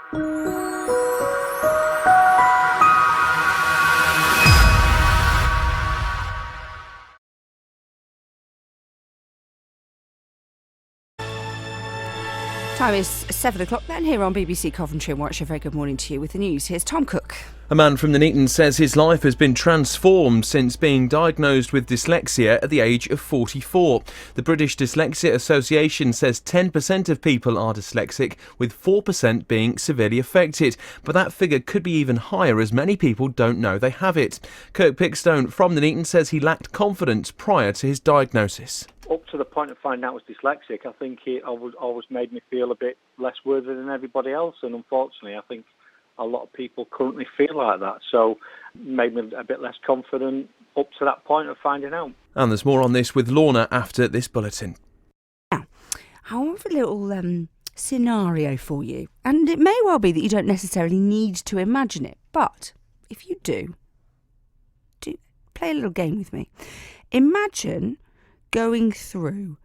Time is 7 o'clock then here on BBC Coventry and Warwickshire. Very good morning to you with the news. Here's Tom Cook. A man from Nuneaton says his life has been transformed since being diagnosed with dyslexia at the age of 44. The British Dyslexia Association says 10% of people are dyslexic, with 4% being severely affected. But that figure could be even higher as many people don't know they have it. Kirk Pickstone from Nuneaton says he lacked confidence prior to his diagnosis. Up to the point of finding out I was dyslexic, I think it always made me feel a bit less worthy than everybody else. And unfortunately, I think a lot of people currently feel like that. So made me a bit less confident up to that point of finding out. And there's more on this with Lorna after this bulletin. Now, I have a little scenario for you. And it may well be that you don't necessarily need to imagine it. But if you do play a little game with me. Imagine going through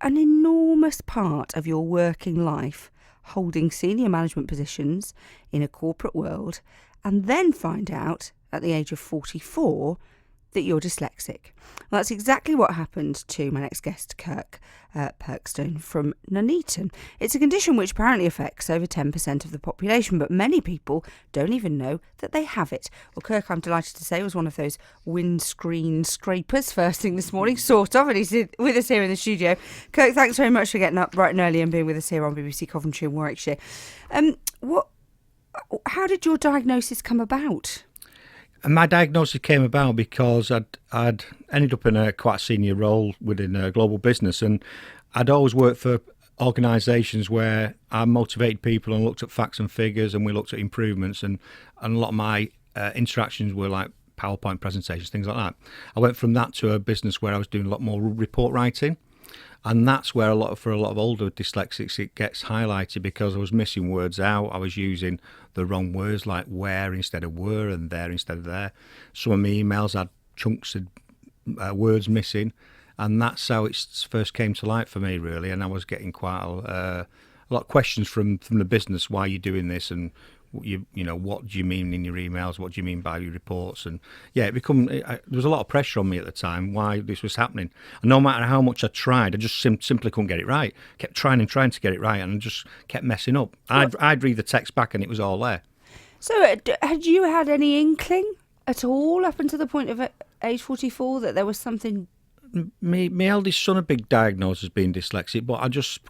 an enormous part of your working life holding senior management positions in a corporate world and then find out at the age of 44 that you're dyslexic. Well, that's exactly what happened to my next guest, Kirk Pickstone from Nuneaton. It's a condition which apparently affects over 10% of the population, but many people don't even know that they have it. Well, Kirk, I'm delighted to say, was one of those windscreen scrapers first thing this morning, sort of, and he's with us here in the studio. Kirk, thanks very much for getting up bright and early and being with us here on BBC Coventry and Warwickshire. How did your diagnosis come about? And my diagnosis came about because I'd ended up in a quite senior role within a global business, and I'd always worked for organisations where I motivated people and looked at facts and figures, and we looked at improvements, and a lot of my interactions were like PowerPoint presentations, things like that. I went from that to a business where I was doing a lot more report writing. And that's where for a lot of older dyslexics it gets highlighted, because I was missing words out. I was using the wrong words, like where instead of were and there instead of there. Some of my emails had chunks of words missing, and that's how it first came to light for me, really. And I was getting quite a lot of questions from the business: why are you doing this? And you know, what do you mean in your emails? What do you mean by your reports? And yeah, there was a lot of pressure on me at the time why this was happening. And no matter how much I tried, I just simply couldn't get it right. Kept trying to get it right, and I just kept messing up. I'd read the text back, and it was all there. So, had you had any inkling at all up until the point of age 44 that there was something? My eldest son had been diagnosed as being dyslexic, but I just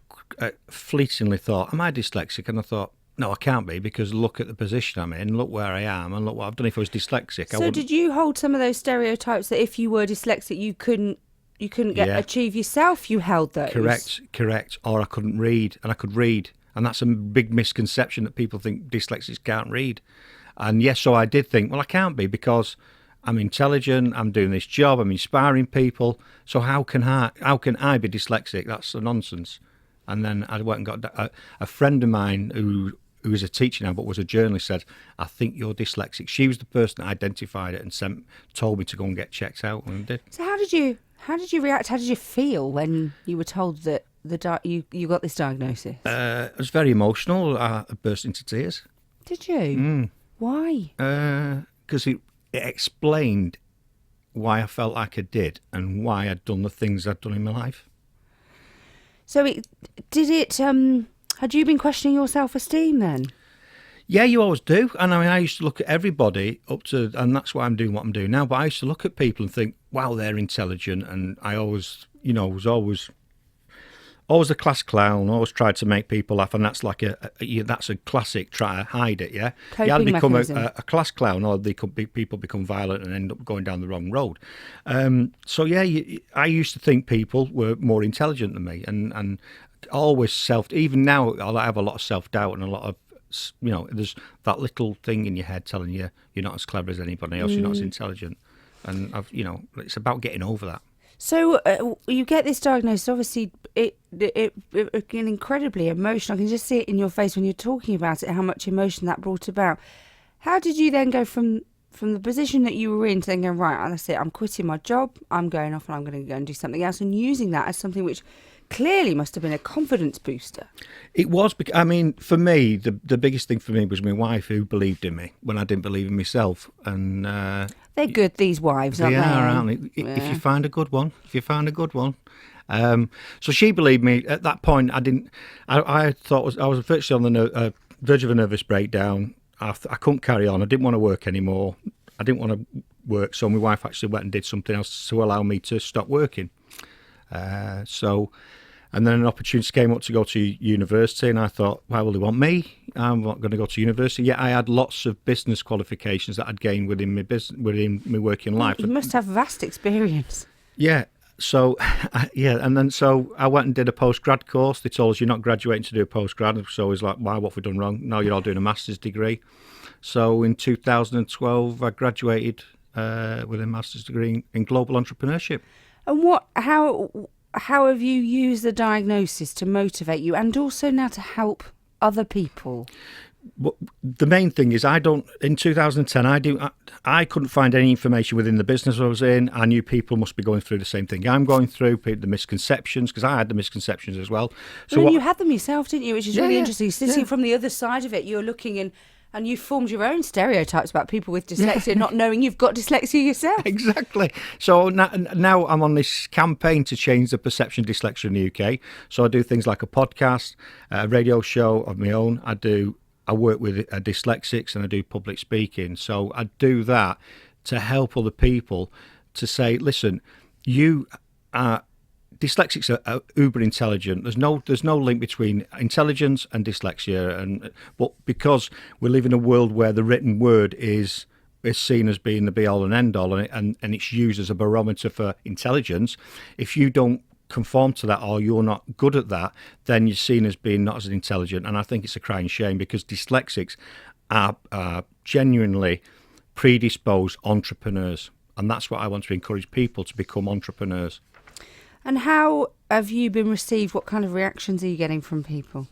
fleetingly thought, am I dyslexic? And I thought, no, I can't be, because look at the position I'm in, look where I am, and look what I've done. If I was dyslexic, So did you hold some of those stereotypes that if you were dyslexic you couldn't achieve yourself? You held those? Correct. Or I couldn't read, and I could read. And that's a big misconception, that people think dyslexics can't read. And yes, so I did think, well, I can't be, because I'm intelligent, I'm doing this job, I'm inspiring people, so how can I be dyslexic? That's a nonsense. And then I went and got a friend of mine who is a teacher now but was a journalist, said, I think you're dyslexic. She was the person that identified it and told me to go and get checked out, and I did. So how did you react? How did you feel when you were told that you got this diagnosis? I was very emotional. I burst into tears. Did you? Why? Because it explained why I felt like I did and why I'd done the things I'd done in my life. So had you been questioning your self-esteem then? Yeah, you always do. And I mean, I used to look at everybody and that's why I'm doing what I'm doing now, but I used to look at people and think, wow, they're intelligent. And I always, was always a class clown, always tried to make people laugh. And that's like that's a classic, try to hide it, yeah? Coping you either become mechanism. a class clown, or people become violent and end up going down the wrong road. So yeah, I used to think people were more intelligent than me, and always even now I have a lot of self-doubt and a lot of, there's that little thing in your head telling you you're not as clever as anybody else, you're not as intelligent. And it's about getting over that. So you get this diagnosis. Obviously, it incredibly emotional. I can just see it in your face when you're talking about it, how much emotion that brought about. How did you then go from the position that you were in to then going, right, that's it, I'm quitting my job, I'm going off and I'm going to go and do something else, and using that as something which clearly must have been a confidence booster. It was. I mean, for me, the biggest thing for me was my wife, who believed in me when I didn't believe in myself. And they're good, these wives, aren't they? They are, aren't they? If you find a good one. So she believed me. At that point, I thought I was virtually on the verge of a nervous breakdown. I couldn't carry on. I didn't want to work anymore. I didn't want to work, so my wife actually went and did something else to allow me to stop working. And then an opportunity came up to go to university, and I thought, why will they want me? I'm not going to go to university. Yet I had lots of business qualifications that I'd gained within my working life. You must have vast experience. Yeah. So, and then so I went and did a postgrad course. They told us you're not graduating to do a postgrad. So I was like, why? What have we done wrong? No, you're all doing a master's degree. So in 2012, I graduated with a master's degree in global entrepreneurship. And how have you used the diagnosis to motivate you, and also now to help other people? Well, the main thing is in 2010, I couldn't find any information within the business I was in. I knew people must be going through the same thing I'm going through, the misconceptions, because I had the misconceptions as well. So you had them yourself, didn't you? Which is really interesting. Sitting from the other side of it, you're looking in, and you formed your own stereotypes about people with dyslexia, not knowing you've got dyslexia yourself. Exactly. So now I'm on this campaign to change the perception of dyslexia in the UK. So I do things like a podcast, a radio show of my own. I work with dyslexics, and I do public speaking. So I do that to help other people to say, listen, dyslexics are uber intelligent. There's no link between intelligence and dyslexia, but because we live in a world where the written word is seen as being the be all and end all, and it's used as a barometer for intelligence. If you don't conform to that, or you're not good at that, then you're seen as being not as intelligent. And I think it's a crying shame, because dyslexics are genuinely predisposed entrepreneurs, and that's what I want to encourage people to become entrepreneurs. And how have you been received? What kind of reactions are you getting from people?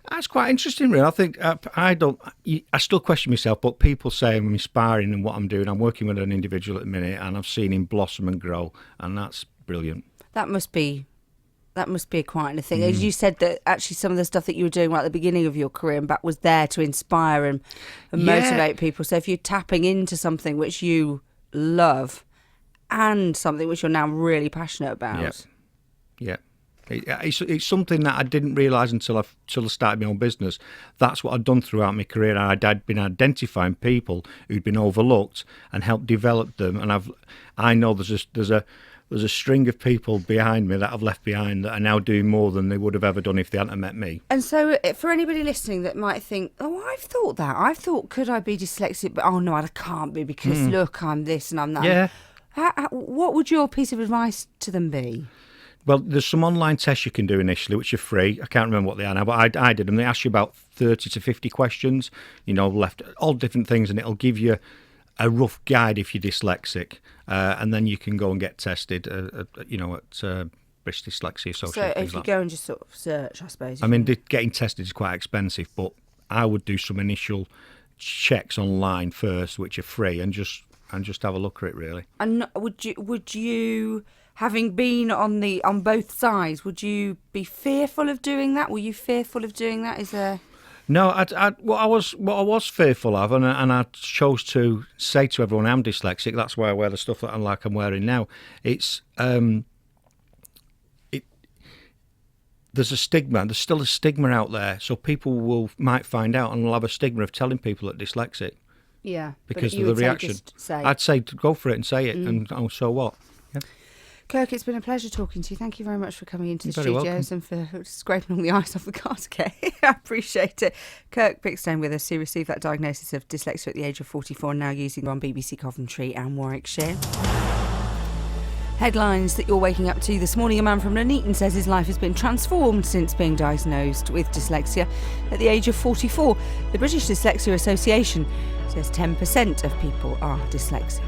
That's quite interesting, really. I think I still question myself, but people say I'm inspiring in what I'm doing. I'm working with an individual at the minute, and I've seen him blossom and grow, and that's brilliant. That must be quite a thing. As you said, that actually some of the stuff that you were doing right at the beginning of your career and back was there to inspire and motivate people. So if you're tapping into something which you love and something which you're now really passionate about. Yeah. It's something that I didn't realise until I started my own business. That's what I'd done throughout my career. I'd been identifying people who'd been overlooked and helped develop them. And I know there's a string of people behind me that I've left behind that are now doing more than they would have ever done if they hadn't met me. And so for anybody listening that might think, oh, I've thought that. I've thought, could I be dyslexic? But, oh, no, I can't be, because, look, I'm this and I'm that. Yeah. What would your piece of advice to them be? Well, there's some online tests you can do initially, which are free. I can't remember what they are now, but I did them. They ask you about 30 to 50 questions, left all different things, and it'll give you a rough guide if you're dyslexic, and then you can go and get tested, at British Dyslexia Association. So if you go and just sort of search, I suppose. I mean, getting tested is quite expensive, but I would do some initial checks online first, which are free, and just have a look at it, really. And would you, having been on both sides, would you be fearful of doing that? Were you fearful of doing that? Is there? No, what I was fearful of, and I chose to say to everyone I'm dyslexic. That's why I wear the stuff that I'm wearing now. It's there's a stigma. There's still a stigma out there, so people might find out and will have a stigma of telling people that dyslexic. Yeah, because of the reaction. I'd say to go for it and say it, and so what? Yeah. Kirk, it's been a pleasure talking to you. Thank you very much for coming into the studios and for scraping all the ice off the car today. I appreciate it. Kirk Pickstone with us, who received that diagnosis of dyslexia at the age of 44 and now using it on BBC Coventry and Warwickshire. Headlines that you're waking up to this morning. A man from Nuneaton says his life has been transformed since being diagnosed with dyslexia at the age of 44. The British Dyslexia Association says 10% of people are dyslexic.